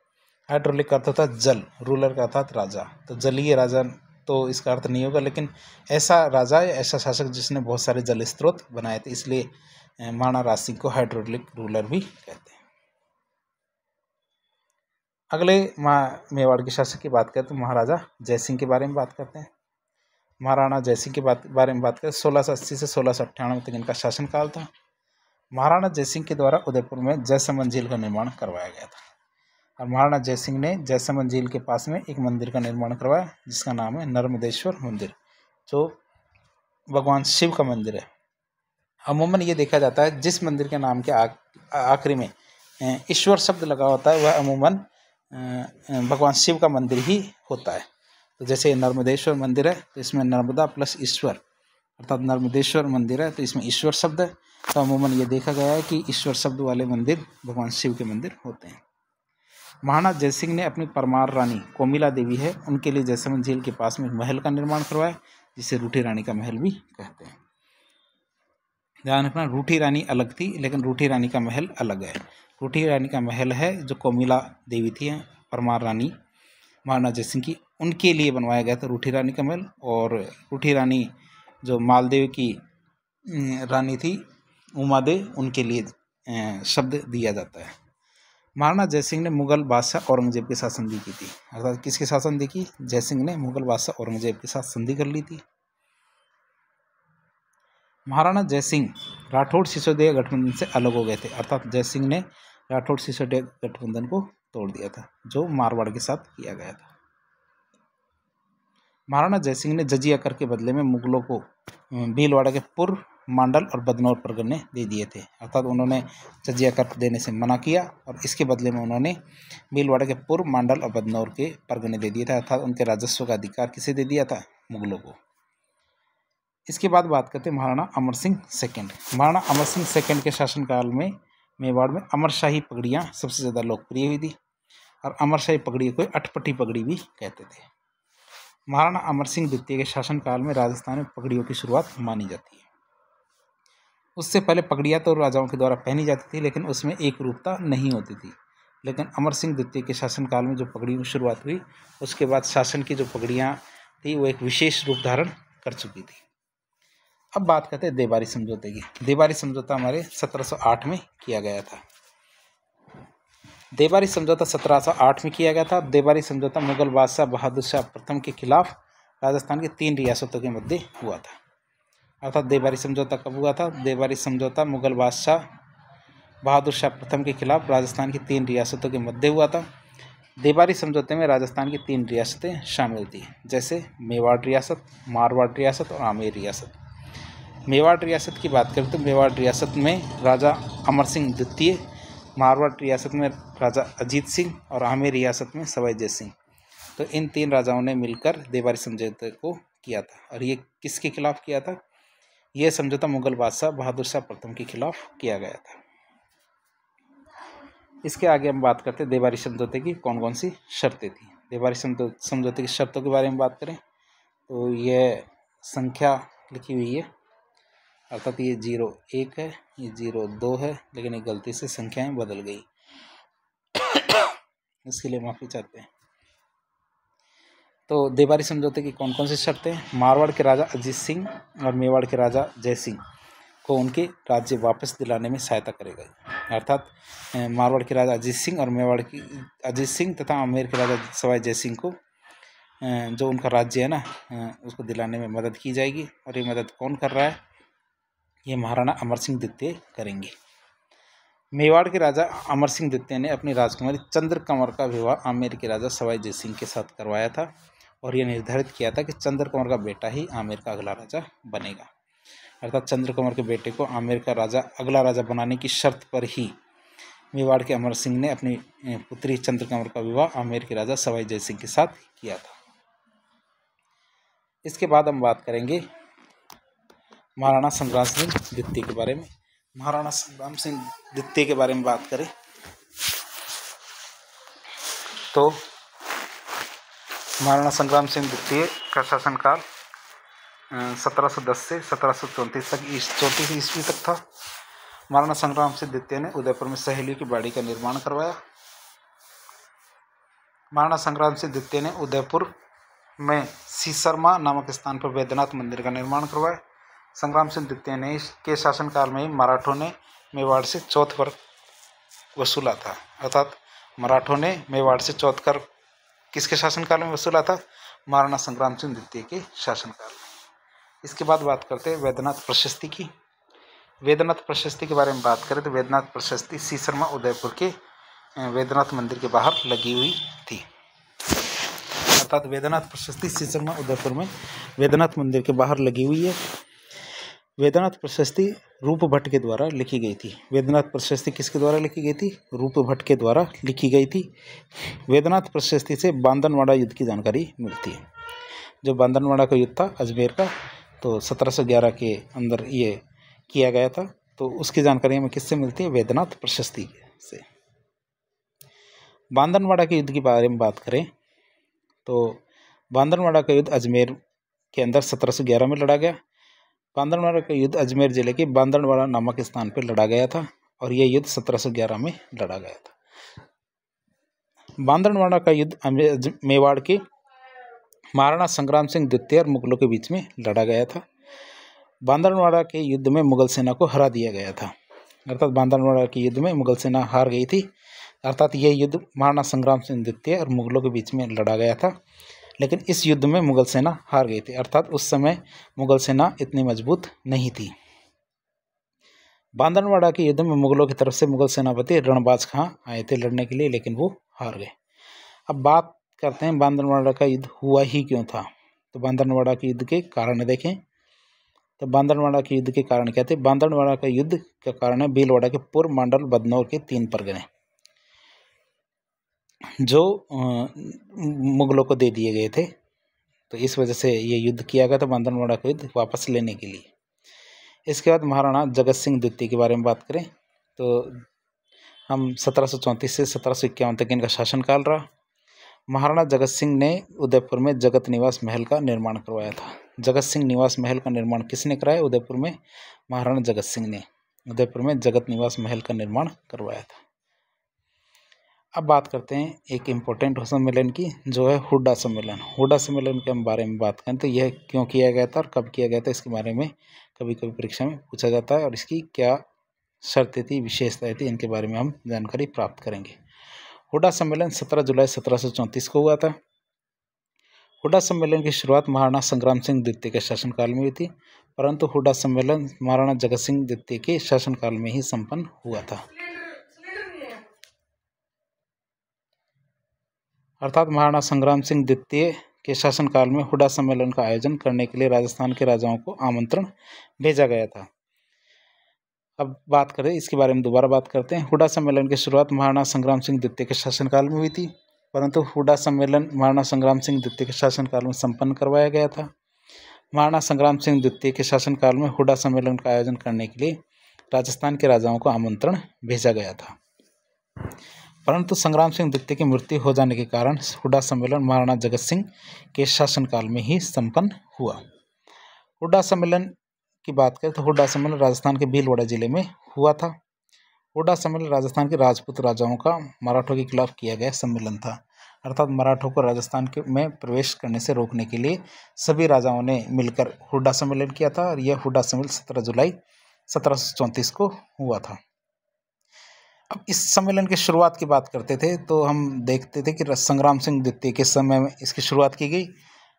हाइड्रोलिक का अर्थ होता है जल, रूलर का अर्थात राजा। तो जलीय राजा तो इसका अर्थ नहीं होगा, लेकिन ऐसा राजा या ऐसा शासक जिसने बहुत सारे जल स्रोत बनाए थे, इसलिए महाराणा राज सिंह को हाइड्रोलिक रूलर भी कहते हैं। अगले मेवाड़ के शासक की बात करें तो महाराजा जयसिंह के बारे में बात करते हैं। महाराणा जयसिंह के बारे में बात करें 1680 से 1698 तक इनका शासनकाल था। महाराणा जयसिंह के द्वारा उदयपुर में जयसमंद झील का निर्माण करवाया गया था। और महाराणा जयसिंह ने जयसमंद झील के पास में एक मंदिर का निर्माण करवाया जिसका नाम है नर्मदेश्वर मंदिर, जो भगवान शिव का मंदिर है। अमूमन ये देखा जाता है जिस मंदिर के नाम के आखिरी में ईश्वर शब्द लगा होता है वह अमूमन भगवान शिव का मंदिर ही होता है। तो जैसे नर्मदेश्वर मंदिर है तो इसमें नर्मदा प्लस ईश्वर, अर्थात नर्मदेश्वर मंदिर है तो इसमें ईश्वर शब्द है। तो अमूमन ये देखा गया है कि ईश्वर शब्द वाले मंदिर भगवान शिव के मंदिर होते हैं। महाराणा जयसिंह ने अपनी परमार रानी कोमिला देवी है उनके लिए जयसमंद झील के पास में एक महल का निर्माण करवाया जिसे रूठी रानी का महल भी कहते हैं। ध्यान रखना, रूठी रानी अलग थी लेकिन रूठी रानी का महल अलग है। रूठी रानी का महल है जो कोमिला देवी थी परमार रानी महाराणा जयसिंह की, उनके लिए बनवाया गया था रूठी रानी का महल। और रूठी रानी जो मालदेव की रानी थी उमादेव, उनके लिए शब्द दिया जाता है। महाराणा जयसिंह ने मुगल बादशाह औरंगजेब के साथ संधि की थी, अर्थात किसके साथ संधि की? जयसिंह ने मुगल बादशाह औरंगजेब के साथ संधि कर ली थी। महाराणा जयसिंह राठौड़ सिसोदिया गठबंधन से अलग हो गए थे, अर्थात जयसिंह ने राठौड़ सिसोदिया गठबंधन को तोड़ दिया था जो मारवाड़ के साथ किया गया था। महाराणा जयसिंह ने जजिया कर के बदले में मुगलों को भीलवाड़ा के पूर्व, मांडल और बदनौर परगने दे दिए थे, अर्थात उन्होंने जजिया कर देने से मना किया और इसके बदले में उन्होंने भीलवाड़ा के पूर्व, मांडल और बदनौर के परगने दे दिए थे, अर्थात उनके राजस्व का अधिकार किसे दे दिया था? मुगलों को। इसके बाद बात करते हैं महाराणा अमर सिंह सेकंड। महाराणा अमर सिंह सेकंड के शासनकाल में मेवाड़ में अमरशाही पगड़ियाँ सबसे ज़्यादा लोकप्रिय हुई थी और अमरशाही पगड़ी को अटपटी पगड़ी भी कहते थे। महाराणा अमर सिंह द्वितीय के शासनकाल में राजस्थान में पगड़ियों की शुरुआत मानी जाती है। उससे पहले पगड़ियाँ तो राजाओं के द्वारा पहनी जाती थी लेकिन उसमें एक रूपता नहीं होती थी, लेकिन अमर सिंह द्वितीय के शासनकाल में जो पगड़ियों की शुरुआत हुई उसके बाद शासन की जो पगड़ियाँ थी वो एक विशेष रूप धारण कर चुकी थी। अब बात करते हैं देबारी समझौते की। देबारी समझौता हमारे 1708 में किया गया था। देबारी समझौता 1708 में किया गया था। देबारी समझौता मुगल बादशाह बहादुर शाह प्रथम के खिलाफ राजस्थान के 3 रियासतों के मध्य हुआ था। अर्थात देबारी समझौता कब हुआ था? देबारी समझौता मुगल बादशाह बहादुर शाह प्रथम के खिलाफ राजस्थान की 3 रियासतों के मध्य हुआ था। देबारी समझौते में राजस्थान की 3 रियासतें शामिल थी, जैसे मेवाड़ रियासत, मारवाड़ रियासत और आमेर रियासत। मेवाड़ रियासत की बात करें तो मेवाड़ रियासत में राजा अमर सिंह द्वितीय, मारवाड़ रियासत में राजा अजीत सिंह और आमेर रियासत में सवाई जय सिंह। तो इन 3 राजाओं ने मिलकर देबारी समझौते को किया था। और ये किसके खिलाफ किया था? यह समझौता मुगल बादशाह बहादुर शाह प्रथम के खिलाफ किया गया था। इसके आगे हम बात करते हैं देबारी समझौते की कौन कौन सी शर्तें थी। देबारी समझौते की शर्तों के बारे में बात करें तो यह संख्या लिखी हुई है, अर्थात ये 01 है, ये 02 है, लेकिन एक गलती से संख्याएं बदल गई इसके लिए माफ़ी चाहते हैं। तो देबारी समझौते की कौन कौन सी शर्तें? मारवाड़ के राजा अजीत सिंह और मेवाड़ के राजा जय सिंह को उनके राज्य वापस दिलाने में सहायता करेगा, अर्थात मारवाड़ के राजा अजीत सिंह और मेवाड़ की अजीत सिंह तथा आमेर के राजा सवाई जय सिंह को जो उनका राज्य है ना उसको दिलाने में मदद की जाएगी। और ये मदद कौन कर रहा है? ये महाराणा अमर सिंह द्वितीय करेंगे। मेवाड़ के राजा अमर सिंह द्वितीय ने अपनी राजकुमारी चंद्रकंवर का विवाह आमेर के राजा सवाई जय सिंह के साथ करवाया था और यह निर्धारित किया था कि चंद्रकंवर का बेटा ही आमेर का अगला राजा बनेगा, अर्थात चंद्रकंवर के बेटे को आमेर का राजा अगला राजा बनाने की शर्त पर ही मेवाड़ के अमर सिंह ने अपनी पुत्री चंद्रकंवर का विवाह आमेर के राजा सवाई जय सिंह के साथ किया था। इसके बाद हम बात करेंगे महाराणा संग्राम सिंह द्वितीय के बारे में। महाराणा संग्राम सिंह द्वितीय के बारे में बात करें तो महाराणा संग्राम सिंह द्वितीय का शासनकाल 1710 से 1734 तक 34 ईस्वी तक था। महाराणा संग्राम सिंह द्वितीय ने उदयपुर में सहेलियों की बाड़ी का निर्माण करवाया। महाराणा संग्राम सिंह द्वितीय ने उदयपुर में सीसरमा नामक स्थान पर वैद्यनाथ मंदिर का निर्माण करवाया। संग्राम सिंह द्वितीय ने के शासनकाल में ही मराठों ने मेवाड़ से चौथ कर वसूला था। अर्थात मराठों ने मेवाड़ से चौथ कर किसके शासनकाल में वसूला था? महाराणा संग्राम सिंह द्वितीय के शासनकाल में। इसके बाद बात करते हैं वैद्यनाथ प्रशस्ति की। वैद्यनाथ प्रशस्ति के बारे में बात करें तो वैद्यनाथ प्रशस्ति सीसरमा उदयपुर के वैद्यनाथ मंदिर के बाहर लगी हुई थी। अर्थात वैद्यनाथ प्रशस्ति सीसरमा उदयपुर में वैद्यनाथ मंदिर के बाहर लगी हुई है। वैद्यनाथ प्रशस्ति रूप भट्ट के द्वारा लिखी गई थी। वैद्यनाथ प्रशस्ति किसके द्वारा लिखी गई थी? रूप भट्ट के द्वारा लिखी गई थी। वैद्यनाथ प्रशस्ति से बांदनवाड़ा युद्ध की जानकारी मिलती है। जो बांदनवाड़ा का युद्ध था अजमेर का, तो 1711 के अंदर ये किया गया था। तो उसकी जानकारी हमें किससे मिलती है? वैद्यनाथ प्रशस्ति से। बांदनवाड़ा के युद्ध के बारे में बात करें तो बांदनवाड़ा का युद्ध अजमेर के अंदर 1711 में लड़ा गया। बांदनवाड़ा का युद्ध अजमेर जिले के बांदनवाड़ा नामक स्थान पर लड़ा गया था और यह युद्ध 1711 में लड़ा गया था। बांदनवाड़ा का युद्ध मेवाड़ के महाराणा संग्राम सिंह द्वितीय और मुगलों के बीच में लड़ा गया था। बांदनवाड़ा के युद्ध में मुगल सेना को हरा दिया गया था। अर्थात बांदनवाड़ा के युद्ध में मुगल सेना हार गई थी। अर्थात यह युद्ध महाराणा संग्राम सिंह द्वितीय और मुगलों के बीच में लड़ा गया था, लेकिन इस युद्ध में मुगल सेना हार गई थी। अर्थात उस समय मुगल सेना इतनी मजबूत नहीं थी। बांदनवाड़ा के युद्ध में मुगलों की तरफ से मुगल सेनापति रणबाज खां आए थे लड़ने के लिए, लेकिन वो हार गए। अब बात करते हैं बांदनवाड़ा का युद्ध हुआ ही क्यों था। तो बांदनवाड़ा के युद्ध के कारण देखें तो बांदनवाड़ा के युद्ध के कारण क्या थे? बांदनवाड़ा का युद्ध का कारण है भीलवाड़ा के पूर्व मंडल बदनौर के 3 परगने जो मुगलों को दे दिए गए थे। तो इस वजह से ये युद्ध किया गया था बांदनवाड़ा का युद्ध वापस लेने के लिए। इसके बाद महाराणा जगत सिंह द्वितीय के बारे में बात करें तो हम 1734 से 1751 तक इनका शासनकाल रहा। महाराणा जगत सिंह ने उदयपुर में जगत निवास महल का निर्माण करवाया था। जगत सिंह निवास महल का निर्माण किसने कराया? उदयपुर में महाराणा जगत सिंह ने उदयपुर में जगत निवास महल का निर्माण करवाया था। अब बात करते हैं एक इम्पोर्टेंट सम्मेलन की, जो है हुड्डा सम्मेलन। हुड्डा सम्मेलन के बारे में बात करें तो यह क्यों किया गया था और कब किया गया था, इसके बारे में कभी कभी परीक्षा में पूछा जाता है और इसकी क्या शर्तें थी, विशेषताएं थी, इनके बारे में हम जानकारी प्राप्त करेंगे। हुड्डा सम्मेलन 17 जुलाई 1734 को हुआ था। हुड्डा सम्मेलन की शुरुआत महाराणा संग्राम सिंह द्वितीय के शासनकाल में हुई थी, परंतु हुड्डा सम्मेलन महाराणा जगत सिंह द्वितीय के शासनकाल में ही संपन्न हुआ था। अर्थात महाराणा संग्राम सिंह द्वितीय के शासनकाल में हुड्डा सम्मेलन का आयोजन करने के लिए राजस्थान के राजाओं को आमंत्रण भेजा गया था। अब बात करें इसके बारे में, दोबारा बात करते हैं। हुड्डा सम्मेलन की शुरुआत महाराणा संग्राम सिंह द्वितीय के शासनकाल में हुई थी, परंतु हुड्डा सम्मेलन महाराणा संग्राम सिंह द्वितीय के शासनकाल में संपन्न करवाया गया था। महाराणा संग्राम सिंह द्वितीय के शासनकाल में हुड्डा सम्मेलन का आयोजन करने के लिए राजस्थान के राजाओं को आमंत्रण भेजा गया था, परंतु संग्राम सिंह द्वितीय की मृत्यु हो जाने के कारण हुड्डा सम्मेलन महाराणा जगत सिंह के शासनकाल में ही संपन्न हुआ। हुड्डा सम्मेलन की बात करें तो हुड्डा सम्मेलन राजस्थान के भीलवाड़ा जिले में हुआ था। हुड्डा सम्मेलन राजस्थान के राजपूत राजाओं का मराठों के खिलाफ किया गया सम्मेलन था। अर्थात मराठों को राजस्थान में प्रवेश करने से रोकने के लिए सभी राजाओं ने मिलकर हुड्डा सम्मेलन किया था और यह हुड्डा सम्मेलन 17 जुलाई 1734 को हुआ था। अब इस सम्मेलन की शुरुआत की बात करते थे तो हम देखते थे कि संग्राम सिंह द्वितीय के समय में इसकी शुरुआत की गई,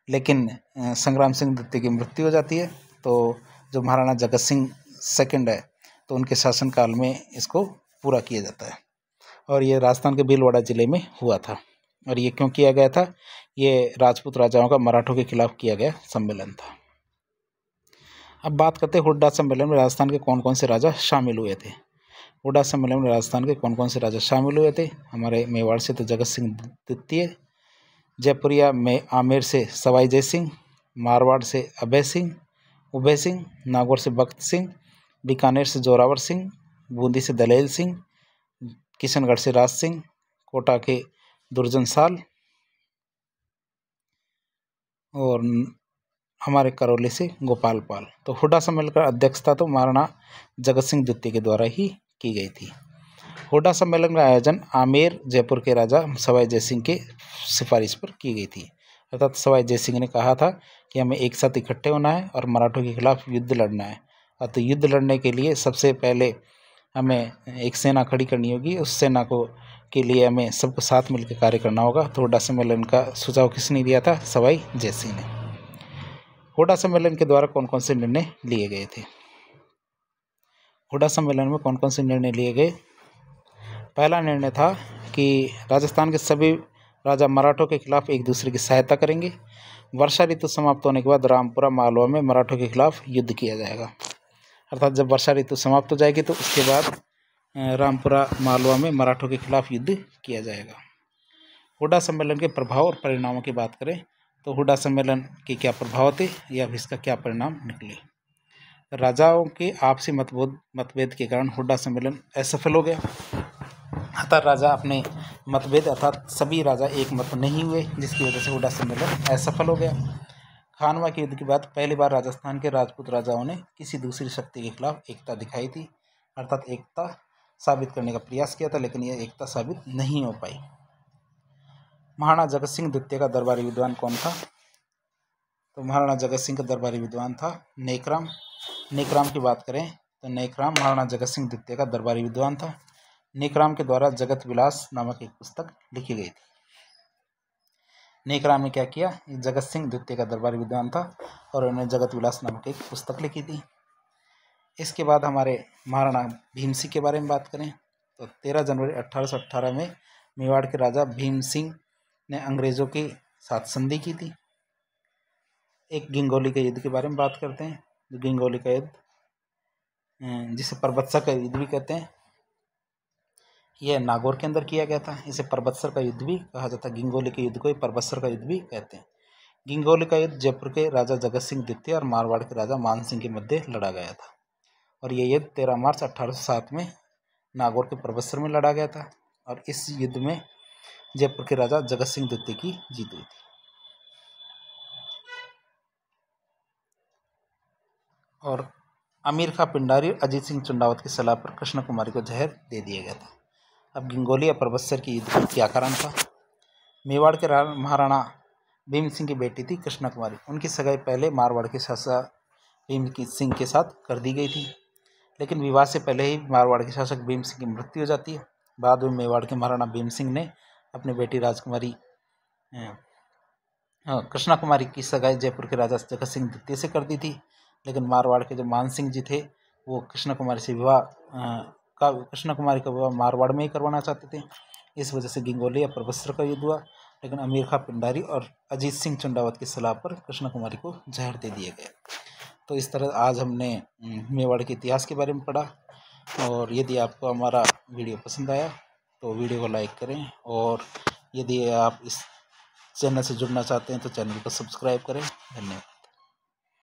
लेकिन संग्राम सिंह द्वितीय की मृत्यु हो जाती है। तो जो महाराणा जगत सिंह सेकंड है तो उनके शासनकाल में इसको पूरा किया जाता है और ये राजस्थान के भीलवाड़ा जिले में हुआ था। और ये क्यों किया गया था? ये राजपूत राजाओं का मराठों के खिलाफ किया गया सम्मेलन था। अब बात करते हैं हुड्डा सम्मेलन में राजस्थान के कौन कौन से राजा शामिल हुए थे। हुड्डा सम्मेलन में राजस्थान के कौन कौन से राजा शामिल हुए थे? हमारे मेवाड़ से तो जगत सिंह द्वितीय, जयपुरिया में आमेर से सवाई जय सिंह, मारवाड़ से अभय सिंह, उभय सिंह, नागौर से बख्त सिंह, बीकानेर से जोरावर सिंह, बूंदी से दलेल सिंह, किशनगढ़ से राज सिंह, कोटा के दुर्जन साल और हमारे करौली से गोपाल पाल। तो हुड्डा सम्मेलन का अध्यक्षता तो महाराणा जगत सिंह द्वितीय के द्वारा ही की गई थी। हुड्डा सम्मेलन का आयोजन आमेर जयपुर के राजा सवाई जयसिंह के सिफारिश पर की गई थी। अर्थात सवाई जयसिंह ने कहा था कि हमें एक साथ इकट्ठे होना है और मराठों के खिलाफ युद्ध लड़ना है। तो युद्ध लड़ने के लिए सबसे पहले हमें एक सेना खड़ी करनी होगी। उस सेना को के लिए हमें सबको साथ मिलकर कार्य करना होगा। तो हुड्डा सम्मेलन का सुझाव किसने दिया था? सवाई जयसिंह ने। हुड्डा सम्मेलन के द्वारा कौन कौन से निर्णय लिए गए थे? हुड्डा सम्मेलन में कौन कौन से निर्णय लिए गए? पहला निर्णय था कि राजस्थान के सभी राजा मराठों के खिलाफ एक दूसरे की सहायता करेंगे। वर्षा ऋतु समाप्त होने के बाद रामपुरा मालवा में मराठों के खिलाफ युद्ध किया जाएगा। अर्थात जब वर्षा ऋतु समाप्त हो जाएगी तो उसके बाद रामपुरा मालवा में मराठों के खिलाफ युद्ध किया जाएगा। हुड्डा सम्मेलन के प्रभाव और परिणामों की बात करें तो हुड्डा सम्मेलन के क्या प्रभाव थे या इसका क्या परिणाम निकले? राजाओं के आपसी मतभेद के कारण हुड्डा सम्मेलन असफल हो गया। अतः राजा अपने मतभेद अर्थात सभी राजा एक मत नहीं हुए, जिसकी वजह से हुड्डा सम्मेलन असफल हो गया। खानवा के युद्ध के बाद पहली बार राजस्थान के राजपूत राजाओं ने किसी दूसरी शक्ति के खिलाफ एकता दिखाई थी, अर्थात एकता साबित करने का प्रयास किया था, लेकिन यह एकता साबित नहीं हो पाई। महाराणा जगत सिंह द्वितीय का दरबारी विद्वान कौन था? तो महाराणा जगत सिंह का दरबारी विद्वान था नेकराम। नेकराम की बात करें तो नेकराम महाराणा जगत सिंह द्वितीय का दरबारी विद्वान था। नेकराम के द्वारा जगत विलास नामक एक पुस्तक लिखी गई थी। नेकराम ने क्या किया? जगत सिंह द्वितीय का दरबारी विद्वान था और उन्होंने जगत विलास नामक एक पुस्तक लिखी थी। इसके बाद हमारे महाराणा भीम सिंह के बारे में बात करें तो 13 जनवरी 1818 में मेवाड़ के राजा भीम सिंह ने अंग्रेजों के साथ संधि की थी। एक गिंगोली के युद्ध के बारे में बात करते हैं। जो गिंगोली का युद्ध, जिसे परबत्सर का युद्ध भी कहते हैं, यह नागौर के अंदर किया गया था। इसे परबत्सर का युद्ध भी कहा जाता है। गिंगोली के युद्ध को परबत्सर का युद्ध भी कहते हैं। गिंगोली का युद्ध जयपुर के राजा जगत सिंह द्वितीय और मारवाड़ के राजा मान सिंह के मध्य लड़ा गया था और यह युद्ध 13 मार्च 1807 में नागौर के परबत्सर में लड़ा गया था और इस युद्ध में जयपुर के राजा जगत सिंह द्वितीय की जीत हुई थी। और अमीर खां पिंडारी और अजीत सिंह चंडावत की सलाह पर कृष्ण कुमारी को जहर दे दिया गया था। अब गिंगोली या परबत्सर की युद्ध का क्या कारण था? मेवाड़ के महाराणा भीम सिंह की बेटी थी कृष्ण कुमारी। उनकी सगाई पहले मारवाड़ के शासक भीम सिंह के साथ कर दी गई थी, लेकिन विवाह से पहले ही मारवाड़ के शासक भीम सिंह की मृत्यु हो जाती है। बाद में मेवाड़ के महाराणा भीम सिंह ने अपनी बेटी राजकुमारी कृष्णा कुमारी की सगाई जयपुर के राजा जगत सिंह द्वितीय से कर दी थी, लेकिन मारवाड़ के जो मान सिंह जी थे वो कृष्ण कुमारी का विवाह मारवाड़ में ही करवाना चाहते थे। इस वजह से गिंगोली या परबत्सर का युद्ध हुआ, लेकिन अमीर खां पिंडारी और अजीत सिंह चंडावत की सलाह पर कृष्ण कुमारी को जहर दे दिया गया। तो इस तरह आज हमने मेवाड़ के इतिहास के बारे में पढ़ा। और यदि आपको हमारा वीडियो पसंद आया तो वीडियो को लाइक करें, और यदि आप इस चैनल से जुड़ना चाहते हैं तो चैनल को सब्सक्राइब करें। धन्यवाद।